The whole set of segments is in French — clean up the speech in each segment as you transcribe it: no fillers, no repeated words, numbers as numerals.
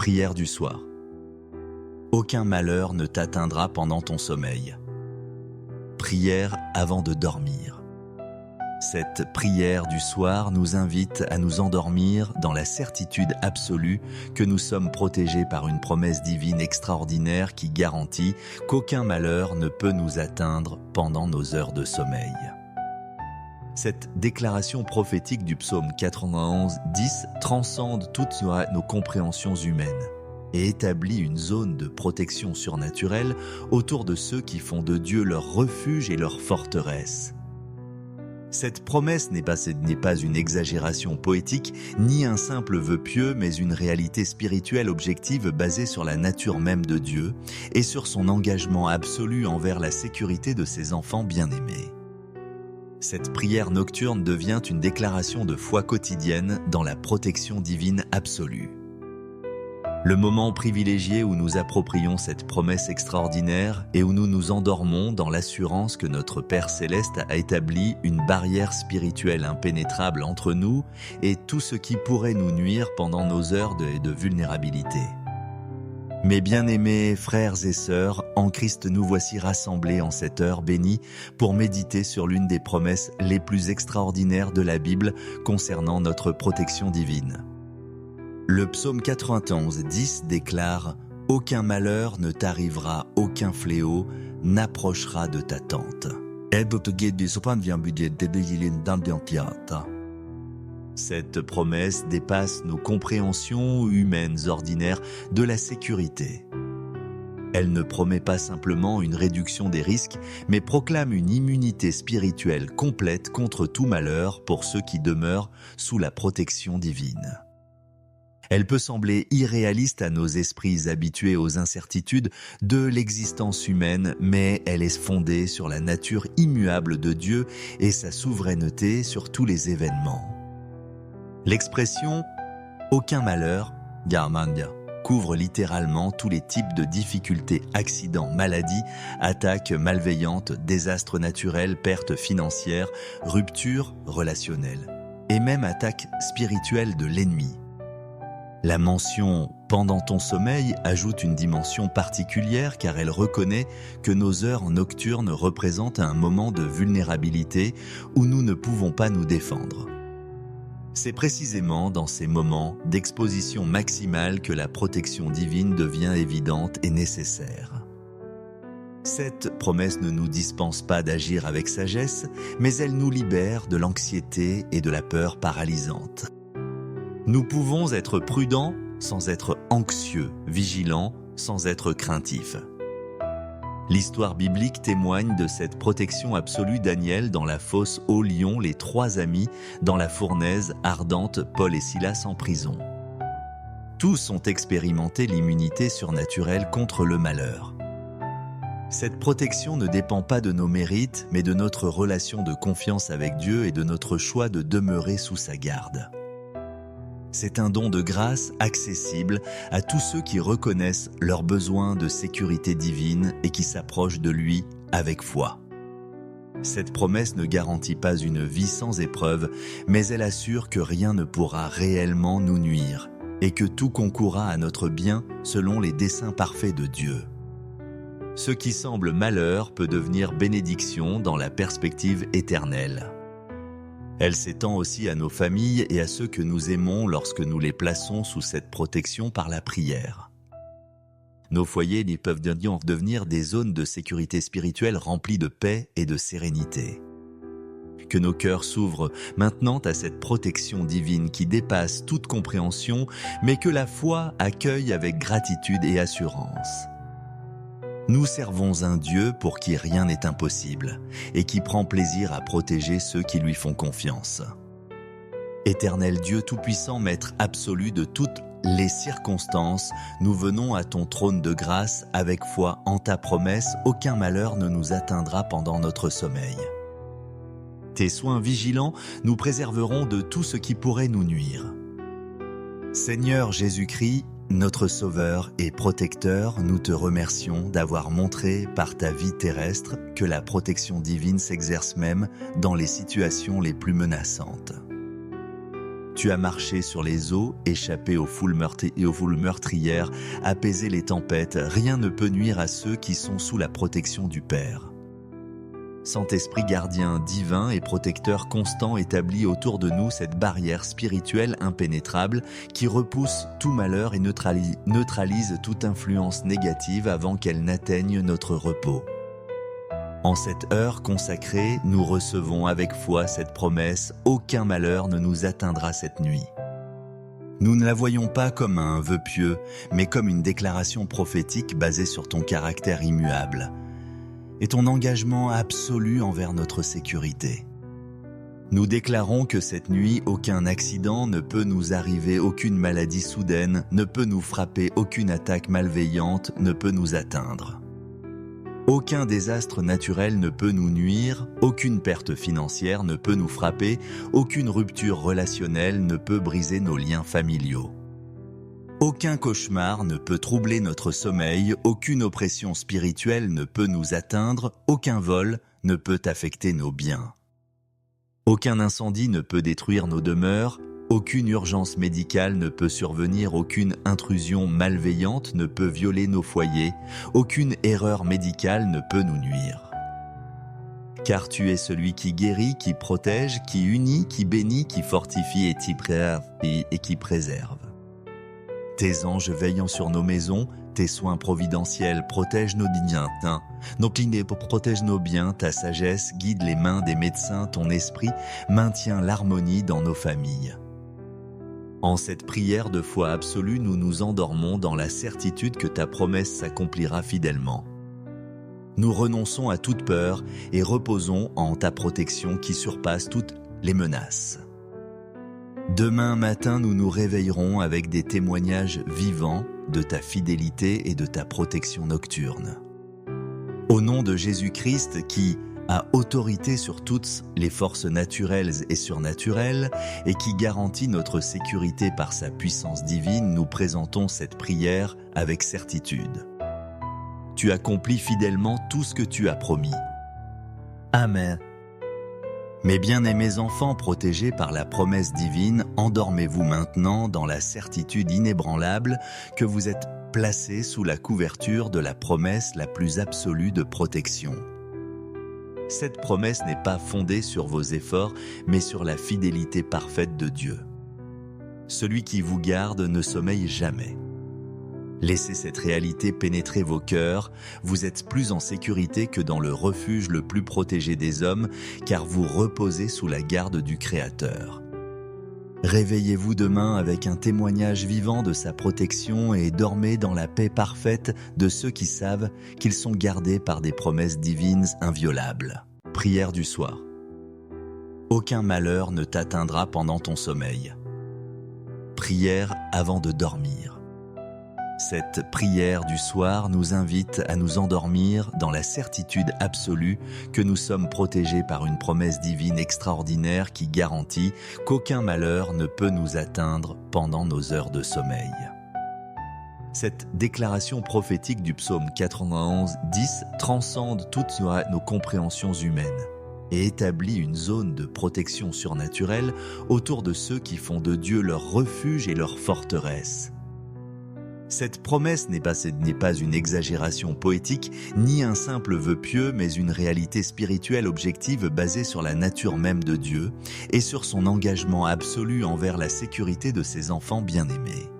Prière du soir. Aucun malheur ne t'atteindra pendant ton sommeil. Prière avant de dormir. Cette prière du soir nous invite à nous endormir dans la certitude absolue que nous sommes protégés par une promesse divine extraordinaire qui garantit qu'aucun malheur ne peut nous atteindre pendant nos heures de sommeil. Cette déclaration prophétique du psaume 91:10 transcende toutes nos compréhensions humaines et établit une zone de protection surnaturelle autour de ceux qui font de Dieu leur refuge et leur forteresse. Cette promesse n'est pas une exagération poétique, ni un simple vœu pieux, mais une réalité spirituelle objective basée sur la nature même de Dieu et sur son engagement absolu envers la sécurité de ses enfants bien-aimés. Cette prière nocturne devient une déclaration de foi quotidienne dans la protection divine absolue. Le moment privilégié où nous approprions cette promesse extraordinaire et où nous nous endormons dans l'assurance que notre Père Céleste a établi une barrière spirituelle impénétrable entre nous et tout ce qui pourrait nous nuire pendant nos heures de vulnérabilité. Mes bien-aimés frères et sœurs, en Christ nous voici rassemblés en cette heure bénie pour méditer sur l'une des promesses les plus extraordinaires de la Bible concernant notre protection divine. Le psaume 91:10 déclare « Aucun malheur ne t'arrivera, aucun fléau n'approchera de ta tente. » Cette promesse dépasse nos compréhensions humaines ordinaires de la sécurité. Elle ne promet pas simplement une réduction des risques, mais proclame une immunité spirituelle complète contre tout malheur pour ceux qui demeurent sous la protection divine. Elle peut sembler irréaliste à nos esprits habitués aux incertitudes de l'existence humaine, mais elle est fondée sur la nature immuable de Dieu et sa souveraineté sur tous les événements. L'expression « aucun malheur » couvre littéralement tous les types de difficultés, accidents, maladies, attaques malveillantes, désastres naturels, pertes financières, ruptures relationnelles et même attaques spirituelles de l'ennemi. La mention « pendant ton sommeil » ajoute une dimension particulière car elle reconnaît que nos heures nocturnes représentent un moment de vulnérabilité où nous ne pouvons pas nous défendre. C'est précisément dans ces moments d'exposition maximale que la protection divine devient évidente et nécessaire. Cette promesse ne nous dispense pas d'agir avec sagesse, mais elle nous libère de l'anxiété et de la peur paralysantes. Nous pouvons être prudents sans être anxieux, vigilants sans être craintifs. L'histoire biblique témoigne de cette protection absolue Daniel dans la fosse au lion, les 3 amis dans la fournaise ardente, Paul et Silas en prison. Tous ont expérimenté l'immunité surnaturelle contre le malheur. Cette protection ne dépend pas de nos mérites, mais de notre relation de confiance avec Dieu et de notre choix de demeurer sous sa garde. C'est un don de grâce accessible à tous ceux qui reconnaissent leur besoin de sécurité divine et qui s'approchent de lui avec foi. Cette promesse ne garantit pas une vie sans épreuve, mais elle assure que rien ne pourra réellement nous nuire et que tout concourra à notre bien selon les desseins parfaits de Dieu. Ce qui semble malheur peut devenir bénédiction dans la perspective éternelle. Elle s'étend aussi à nos familles et à ceux que nous aimons lorsque nous les plaçons sous cette protection par la prière. Nos foyers peuvent devenir des zones de sécurité spirituelle remplies de paix et de sérénité. Que nos cœurs s'ouvrent maintenant à cette protection divine qui dépasse toute compréhension, mais que la foi accueille avec gratitude et assurance. Nous servons un Dieu pour qui rien n'est impossible et qui prend plaisir à protéger ceux qui lui font confiance. Éternel Dieu Tout-Puissant, Maître absolu de toutes les circonstances, nous venons à ton trône de grâce avec foi en ta promesse, aucun malheur ne nous atteindra pendant notre sommeil. Tes soins vigilants nous préserveront de tout ce qui pourrait nous nuire. Seigneur Jésus-Christ, notre Sauveur et Protecteur, nous te remercions d'avoir montré par ta vie terrestre que la protection divine s'exerce même dans les situations les plus menaçantes. Tu as marché sur les eaux, échappé aux foules meurtrières, apaisé les tempêtes. Rien ne peut nuire à ceux qui sont sous la protection du Père. Saint-Esprit gardien divin et protecteur constant établit autour de nous cette barrière spirituelle impénétrable qui repousse tout malheur et neutralise toute influence négative avant qu'elle n'atteigne notre repos. En cette heure consacrée, nous recevons avec foi cette promesse « Aucun malheur ne nous atteindra cette nuit ». Nous ne la voyons pas comme un vœu pieux, mais comme une déclaration prophétique basée sur ton caractère immuable et ton engagement absolu envers notre sécurité. Nous déclarons que cette nuit, aucun accident ne peut nous arriver, aucune maladie soudaine ne peut nous frapper, aucune attaque malveillante ne peut nous atteindre. Aucun désastre naturel ne peut nous nuire, aucune perte financière ne peut nous frapper, aucune rupture relationnelle ne peut briser nos liens familiaux. Aucun cauchemar ne peut troubler notre sommeil, aucune oppression spirituelle ne peut nous atteindre, aucun vol ne peut affecter nos biens. Aucun incendie ne peut détruire nos demeures, aucune urgence médicale ne peut survenir, aucune intrusion malveillante ne peut violer nos foyers, aucune erreur médicale ne peut nous nuire. Car tu es celui qui guérit, qui protège, qui unit, qui bénit, qui fortifie et qui préserve. Tes anges veillant sur nos maisons, tes soins providentiels protègent nos biens, protège nos biens, ta sagesse guide les mains des médecins, ton esprit maintient l'harmonie dans nos familles. En cette prière de foi absolue, nous nous endormons dans la certitude que ta promesse s'accomplira fidèlement. Nous renonçons à toute peur et reposons en ta protection qui surpasse toutes les menaces. Demain matin, nous nous réveillerons avec des témoignages vivants de ta fidélité et de ta protection nocturne. Au nom de Jésus-Christ qui a autorité sur toutes les forces naturelles et surnaturelles et qui garantit notre sécurité par sa puissance divine, nous présentons cette prière avec certitude. Tu accomplis fidèlement tout ce que tu as promis. Amen. Mes bien-aimés enfants protégés par la promesse divine, endormez-vous maintenant dans la certitude inébranlable que vous êtes placés sous la couverture de la promesse la plus absolue de protection. Cette promesse n'est pas fondée sur vos efforts, mais sur la fidélité parfaite de Dieu. Celui qui vous garde ne sommeille jamais. Laissez cette réalité pénétrer vos cœurs, vous êtes plus en sécurité que dans le refuge le plus protégé des hommes, car vous reposez sous la garde du Créateur. Réveillez-vous demain avec un témoignage vivant de sa protection et dormez dans la paix parfaite de ceux qui savent qu'ils sont gardés par des promesses divines inviolables. Prière du soir. Aucun malheur ne t'atteindra pendant ton sommeil. Prière avant de dormir. Cette prière du soir nous invite à nous endormir dans la certitude absolue que nous sommes protégés par une promesse divine extraordinaire qui garantit qu'aucun malheur ne peut nous atteindre pendant nos heures de sommeil. Cette déclaration prophétique du psaume 91:10 transcende toutes nos compréhensions humaines et établit une zone de protection surnaturelle autour de ceux qui font de Dieu leur refuge et leur forteresse. Cette promesse n'est pas une exagération poétique, ni un simple vœu pieux, mais une réalité spirituelle objective basée sur la nature même de Dieu et sur son engagement absolu envers la sécurité de ses enfants bien-aimés.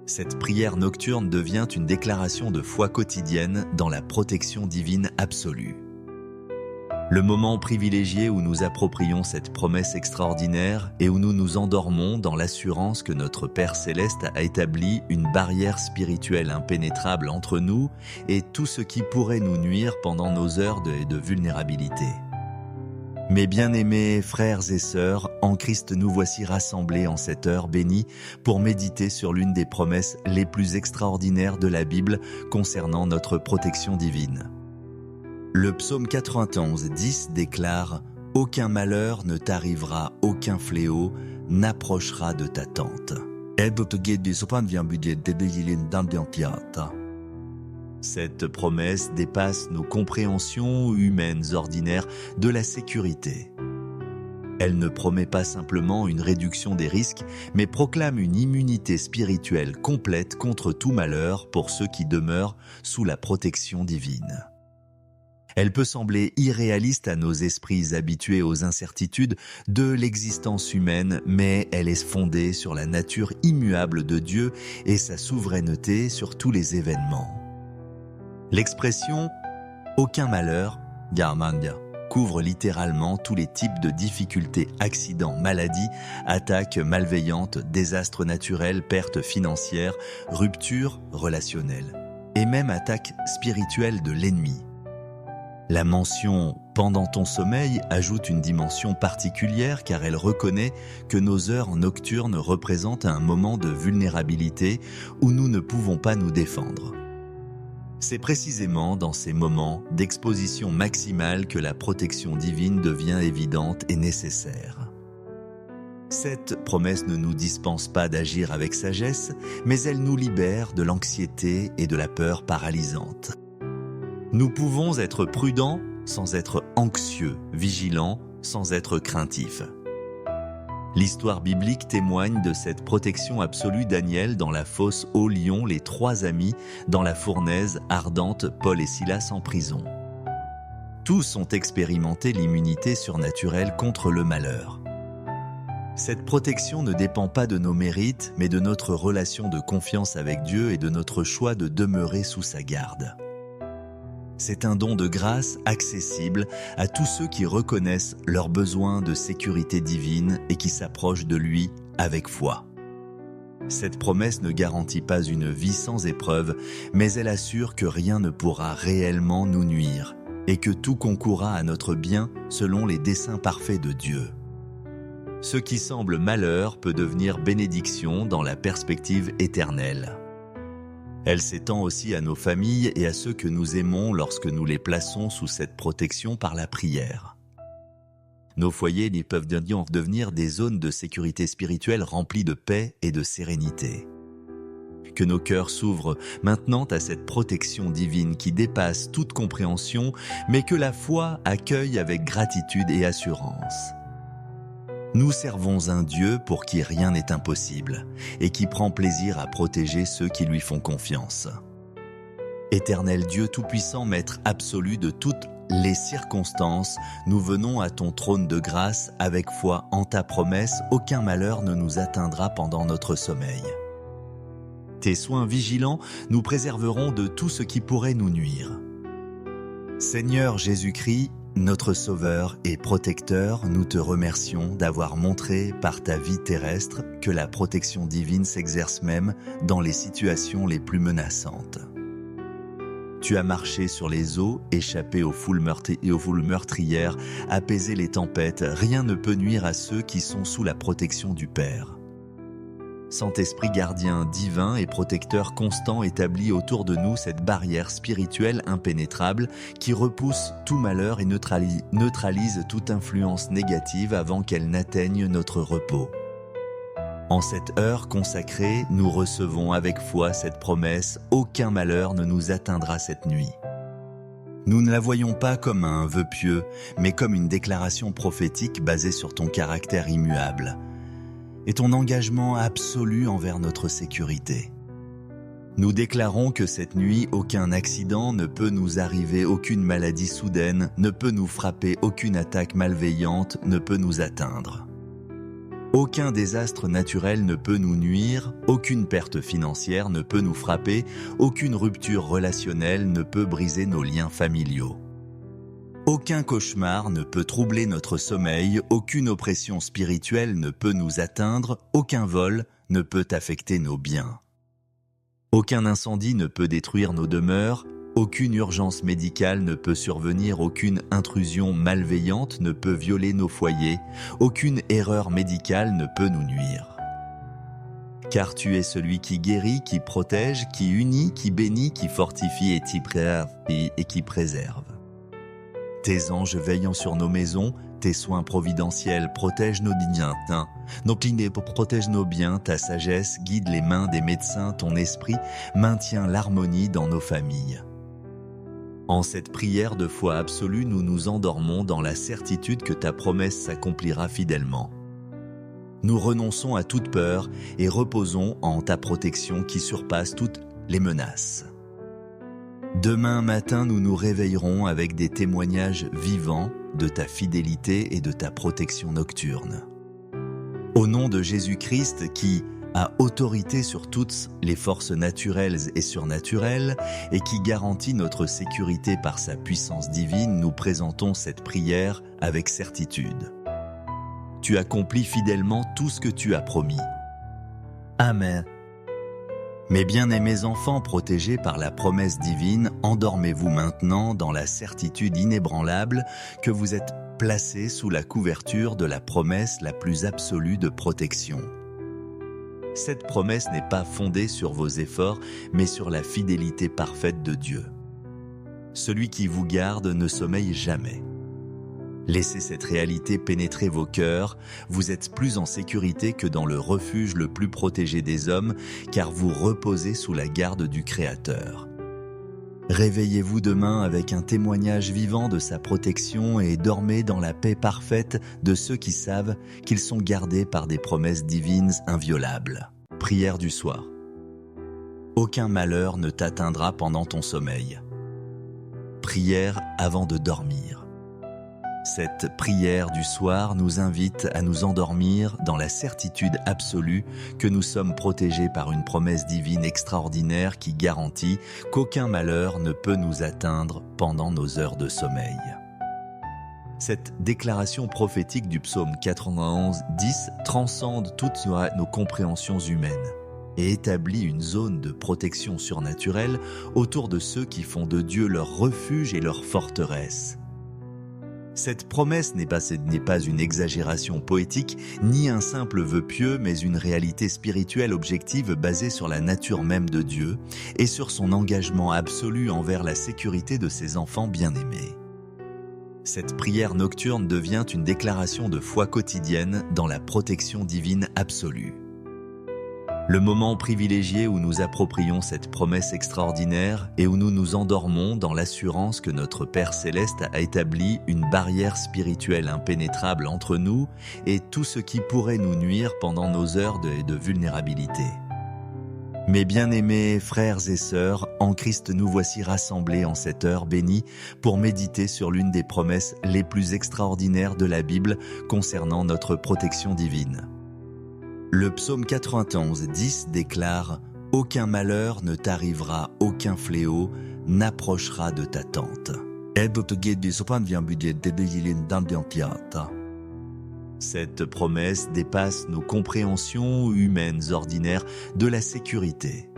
Cette prière nocturne devient une déclaration de foi quotidienne dans la protection divine absolue. Le moment privilégié où nous approprions cette promesse extraordinaire et où nous nous endormons dans l'assurance que notre Père Céleste a établi une barrière spirituelle impénétrable entre nous et tout ce qui pourrait nous nuire pendant nos heures de vulnérabilité. Mes bien-aimés frères et sœurs, en Christ nous voici rassemblés en cette heure bénie pour méditer sur l'une des promesses les plus extraordinaires de la Bible concernant notre protection divine. Le psaume 91:10 déclare « Aucun malheur ne t'arrivera, aucun fléau n'approchera de ta tente. » Cette promesse dépasse nos compréhensions humaines ordinaires de la sécurité. Elle ne promet pas simplement une réduction des risques, mais proclame une immunité spirituelle complète contre tout malheur pour ceux qui demeurent sous la protection divine. Elle peut sembler irréaliste à nos esprits habitués aux incertitudes de l'existence humaine, mais elle est fondée sur la nature immuable de Dieu et sa souveraineté sur tous les événements. L'expression « aucun malheur » couvre littéralement tous les types de difficultés, accidents, maladies, attaques malveillantes, désastres naturels, pertes financières, ruptures relationnelles et même attaques spirituelles de l'ennemi. La mention « pendant ton sommeil » ajoute une dimension particulière car elle reconnaît que nos heures nocturnes représentent un moment de vulnérabilité où nous ne pouvons pas nous défendre. C'est précisément dans ces moments d'exposition maximale que la protection divine devient évidente et nécessaire. Cette promesse ne nous dispense pas d'agir avec sagesse, mais elle nous libère de l'anxiété et de la peur paralysantes. Nous pouvons être prudents sans être anxieux, vigilants sans être craintifs. L'histoire biblique témoigne de cette protection absolue Daniel dans la fosse au lion, les 3 amis dans la fournaise ardente, Paul et Silas en prison. Tous ont expérimenté l'immunité surnaturelle contre le malheur. Cette protection ne dépend pas de nos mérites, mais de notre relation de confiance avec Dieu et de notre choix de demeurer sous sa garde. C'est un don de grâce accessible à tous ceux qui reconnaissent leur besoin de sécurité divine et qui s'approchent de lui avec foi. Cette promesse ne garantit pas une vie sans épreuve, mais elle assure que rien ne pourra réellement nous nuire et que tout concourra à notre bien selon les desseins parfaits de Dieu. Ce qui semble malheur peut devenir bénédiction dans la perspective éternelle. Elle s'étend aussi à nos familles et à ceux que nous aimons lorsque nous les plaçons sous cette protection par la prière. Nos foyers peuvent devenir des zones de sécurité spirituelle remplies de paix et de sérénité. Que nos cœurs s'ouvrent maintenant à cette protection divine qui dépasse toute compréhension, mais que la foi accueille avec gratitude et assurance. Nous servons un Dieu pour qui rien n'est impossible et qui prend plaisir à protéger ceux qui lui font confiance. Éternel Dieu Tout-Puissant, Maître absolu de toutes les circonstances, nous venons à ton trône de grâce avec foi en ta promesse, aucun malheur ne nous atteindra pendant notre sommeil. Tes soins vigilants nous préserveront de tout ce qui pourrait nous nuire. Seigneur Jésus-Christ, notre Sauveur et Protecteur, nous te remercions d'avoir montré par ta vie terrestre que la protection divine s'exerce même dans les situations les plus menaçantes. Tu as marché sur les eaux, échappé aux foules meurtrières, apaisé les tempêtes, rien ne peut nuire à ceux qui sont sous la protection du Père. Saint-Esprit gardien divin et protecteur constant établit autour de nous cette barrière spirituelle impénétrable qui repousse tout malheur et neutralise toute influence négative avant qu'elle n'atteigne notre repos. En cette heure consacrée, nous recevons avec foi cette promesse « Aucun malheur ne nous atteindra cette nuit ». Nous ne la voyons pas comme un vœu pieux, mais comme une déclaration prophétique basée sur ton caractère immuable et ton engagement absolu envers notre sécurité. Nous déclarons que cette nuit, aucun accident ne peut nous arriver, aucune maladie soudaine ne peut nous frapper, aucune attaque malveillante ne peut nous atteindre. Aucun désastre naturel ne peut nous nuire, aucune perte financière ne peut nous frapper, aucune rupture relationnelle ne peut briser nos liens familiaux. Aucun cauchemar ne peut troubler notre sommeil, aucune oppression spirituelle ne peut nous atteindre, aucun vol ne peut affecter nos biens. Aucun incendie ne peut détruire nos demeures, aucune urgence médicale ne peut survenir, aucune intrusion malveillante ne peut violer nos foyers, aucune erreur médicale ne peut nous nuire. Car tu es celui qui guérit, qui protège, qui unit, qui bénit, qui fortifie et qui préserve. Tes anges veillant sur nos maisons, tes soins providentiels protègent nos biens, protège nos biens, ta sagesse guide les mains des médecins, ton esprit maintient l'harmonie dans nos familles. En cette prière de foi absolue, nous nous endormons dans la certitude que ta promesse s'accomplira fidèlement. Nous renonçons à toute peur et reposons en ta protection qui surpasse toutes les menaces. Demain matin, nous nous réveillerons avec des témoignages vivants de ta fidélité et de ta protection nocturne. Au nom de Jésus-Christ qui a autorité sur toutes les forces naturelles et surnaturelles et qui garantit notre sécurité par sa puissance divine, nous présentons cette prière avec certitude. Tu accomplis fidèlement tout ce que tu as promis. Amen. Mes bien-aimés enfants protégés par la promesse divine, endormez-vous maintenant dans la certitude inébranlable que vous êtes placés sous la couverture de la promesse la plus absolue de protection. Cette promesse n'est pas fondée sur vos efforts, mais sur la fidélité parfaite de Dieu. Celui qui vous garde ne sommeille jamais. Laissez cette réalité pénétrer vos cœurs, vous êtes plus en sécurité que dans le refuge le plus protégé des hommes, car vous reposez sous la garde du Créateur. Réveillez-vous demain avec un témoignage vivant de sa protection et dormez dans la paix parfaite de ceux qui savent qu'ils sont gardés par des promesses divines inviolables. Prière du soir. Aucun malheur ne t'atteindra pendant ton sommeil. Prière avant de dormir. Cette prière du soir nous invite à nous endormir dans la certitude absolue que nous sommes protégés par une promesse divine extraordinaire qui garantit qu'aucun malheur ne peut nous atteindre pendant nos heures de sommeil. Cette déclaration prophétique du psaume 91:10 transcende toutes nos compréhensions humaines et établit une zone de protection surnaturelle autour de ceux qui font de Dieu leur refuge et leur forteresse. Cette promesse n'est pas une exagération poétique, ni un simple vœu pieux, mais une réalité spirituelle objective basée sur la nature même de Dieu et sur son engagement absolu envers la sécurité de ses enfants bien-aimés. Cette prière nocturne devient une déclaration de foi quotidienne dans la protection divine absolue. Le moment privilégié où nous approprions cette promesse extraordinaire et où nous nous endormons dans l'assurance que notre Père Céleste a établi une barrière spirituelle impénétrable entre nous et tout ce qui pourrait nous nuire pendant nos heures de vulnérabilité. Mes bien-aimés frères et sœurs, en Christ nous voici rassemblés en cette heure bénie pour méditer sur l'une des promesses les plus extraordinaires de la Bible concernant notre protection divine. Le psaume 91:10 déclare « Aucun malheur ne t'arrivera, aucun fléau n'approchera de ta tente. » Cette promesse dépasse nos compréhensions humaines ordinaires de la sécurité.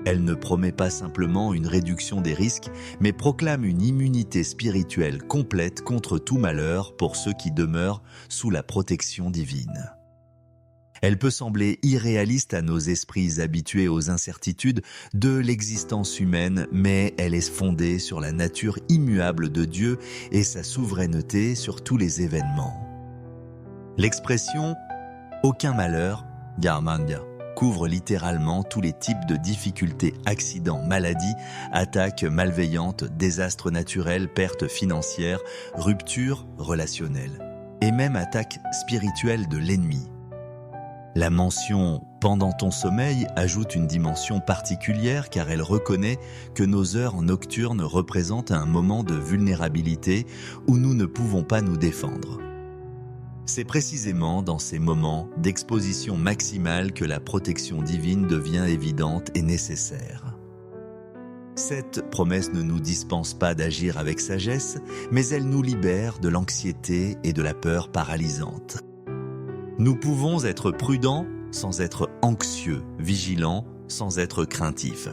Elle ne promet pas simplement une réduction des risques, mais proclame une immunité spirituelle complète contre tout malheur pour ceux qui demeurent sous la protection divine. Elle peut sembler irréaliste à nos esprits habitués aux incertitudes de l'existence humaine, mais elle est fondée sur la nature immuable de Dieu et sa souveraineté sur tous les événements. L'expression « aucun malheur » couvre littéralement tous les types de difficultés, accidents, maladies, attaques malveillantes, désastres naturels, pertes financières, ruptures relationnelles et même attaques spirituelles de l'ennemi. La mention « pendant ton sommeil » ajoute une dimension particulière car elle reconnaît que nos heures nocturnes représentent un moment de vulnérabilité où nous ne pouvons pas nous défendre. C'est précisément dans ces moments d'exposition maximale que la protection divine devient évidente et nécessaire. Cette promesse ne nous dispense pas d'agir avec sagesse, mais elle nous libère de l'anxiété et de la peur paralysantes. Nous pouvons être prudents sans être anxieux, vigilants sans être craintifs.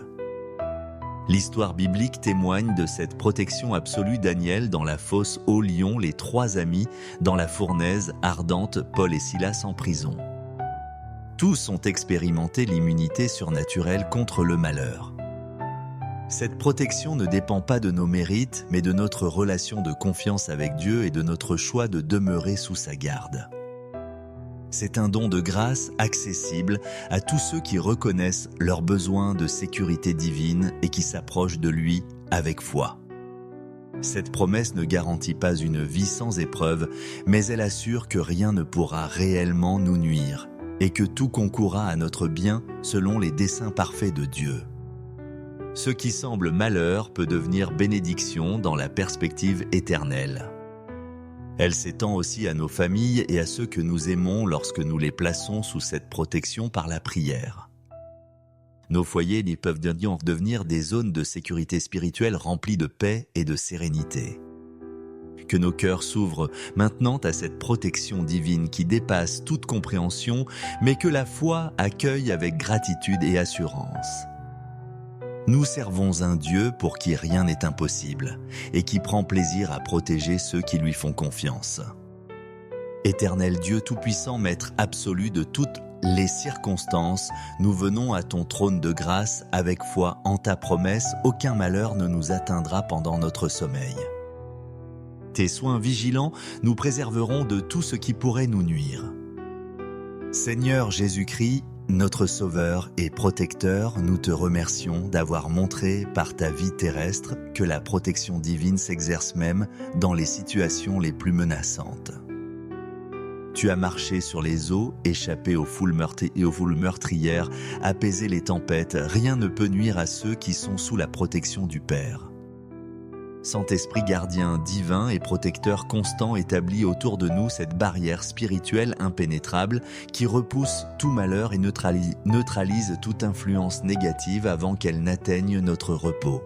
L'histoire biblique témoigne de cette protection absolue Daniel dans la fosse au lion, les trois amis dans la fournaise ardente, Paul et Silas en prison. Tous ont expérimenté l'immunité surnaturelle contre le malheur. Cette protection ne dépend pas de nos mérites, mais de notre relation de confiance avec Dieu et de notre choix de demeurer sous sa garde. C'est un don de grâce accessible à tous ceux qui reconnaissent leur besoin de sécurité divine et qui s'approchent de lui avec foi. Cette promesse ne garantit pas une vie sans épreuve, mais elle assure que rien ne pourra réellement nous nuire et que tout concourra à notre bien selon les desseins parfaits de Dieu. Ce qui semble malheur peut devenir bénédiction dans la perspective éternelle. Elle s'étend aussi à nos familles et à ceux que nous aimons lorsque nous les plaçons sous cette protection par la prière. Nos foyers peuvent devenir des zones de sécurité spirituelle remplies de paix et de sérénité. Que nos cœurs s'ouvrent maintenant à cette protection divine qui dépasse toute compréhension, mais que la foi accueille avec gratitude et assurance. Nous servons un Dieu pour qui rien n'est impossible et qui prend plaisir à protéger ceux qui lui font confiance. Éternel Dieu Tout-Puissant, Maître absolu de toutes les circonstances, nous venons à ton trône de grâce avec foi en ta promesse, aucun malheur ne nous atteindra pendant notre sommeil. Tes soins vigilants nous préserveront de tout ce qui pourrait nous nuire. Seigneur Jésus-Christ, notre Sauveur et Protecteur, nous te remercions d'avoir montré par ta vie terrestre que la protection divine s'exerce même dans les situations les plus menaçantes. Tu as marché sur les eaux, échappé aux foules meurtrières, apaisé les tempêtes, rien ne peut nuire à ceux qui sont sous la protection du Père. Saint-Esprit gardien divin et protecteur constant établit autour de nous cette barrière spirituelle impénétrable qui repousse tout malheur et neutralise toute influence négative avant qu'elle n'atteigne notre repos.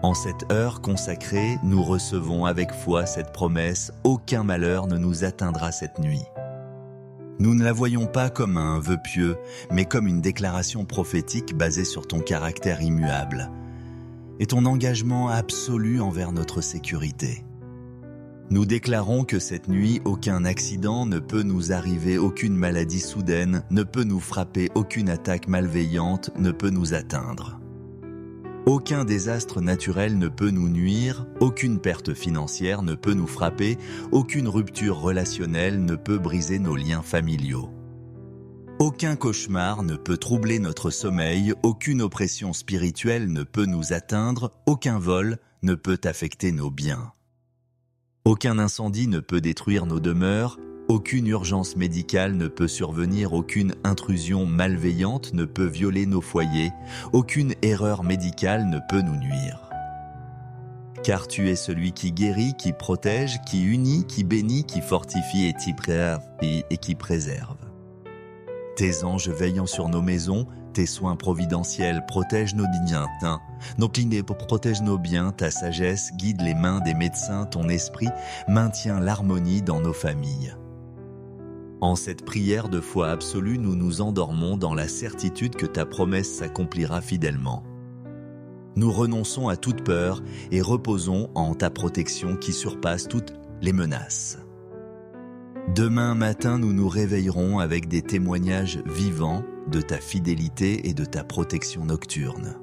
En cette heure consacrée, nous recevons avec foi cette promesse « Aucun malheur ne nous atteindra cette nuit ». Nous ne la voyons pas comme un vœu pieux, mais comme une déclaration prophétique basée sur ton caractère immuable et ton engagement absolu envers notre sécurité. Nous déclarons que cette nuit, aucun accident ne peut nous arriver, aucune maladie soudaine ne peut nous frapper, aucune attaque malveillante ne peut nous atteindre. Aucun désastre naturel ne peut nous nuire, aucune perte financière ne peut nous frapper, aucune rupture relationnelle ne peut briser nos liens familiaux. Aucun cauchemar ne peut troubler notre sommeil, aucune oppression spirituelle ne peut nous atteindre, aucun vol ne peut affecter nos biens. Aucun incendie ne peut détruire nos demeures, aucune urgence médicale ne peut survenir, aucune intrusion malveillante ne peut violer nos foyers, aucune erreur médicale ne peut nous nuire. Car tu es celui qui guérit, qui protège, qui unit, qui bénit, qui fortifie et qui préserve. Tes anges veillant sur nos maisons, tes soins providentiels protègent nos biens, protège nos biens, ta sagesse guide les mains des médecins, ton esprit maintient l'harmonie dans nos familles. En cette prière de foi absolue, nous nous endormons dans la certitude que ta promesse s'accomplira fidèlement. Nous renonçons à toute peur et reposons en ta protection qui surpasse toutes les menaces. Demain matin, nous nous réveillerons avec des témoignages vivants de ta fidélité et de ta protection nocturne.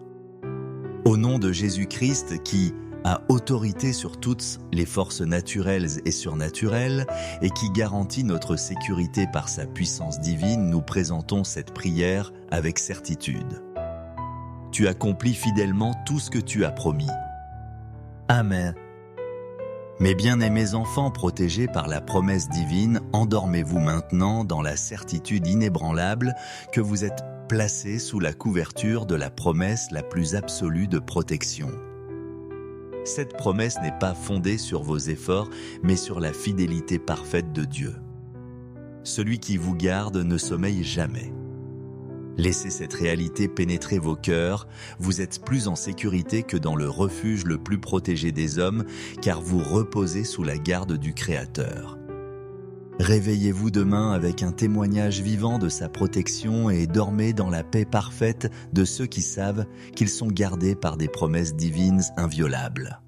Au nom de Jésus-Christ qui a autorité sur toutes les forces naturelles et surnaturelles et qui garantit notre sécurité par sa puissance divine, nous présentons cette prière avec certitude. Tu accomplis fidèlement tout ce que tu as promis. Amen. Mes bien-aimés enfants protégés par la promesse divine, endormez-vous maintenant dans la certitude inébranlable que vous êtes placés sous la couverture de la promesse la plus absolue de protection. Cette promesse n'est pas fondée sur vos efforts, mais sur la fidélité parfaite de Dieu. Celui qui vous garde ne sommeille jamais. Laissez cette réalité pénétrer vos cœurs, vous êtes plus en sécurité que dans le refuge le plus protégé des hommes, car vous reposez sous la garde du Créateur. Réveillez-vous demain avec un témoignage vivant de sa protection et dormez dans la paix parfaite de ceux qui savent qu'ils sont gardés par des promesses divines inviolables.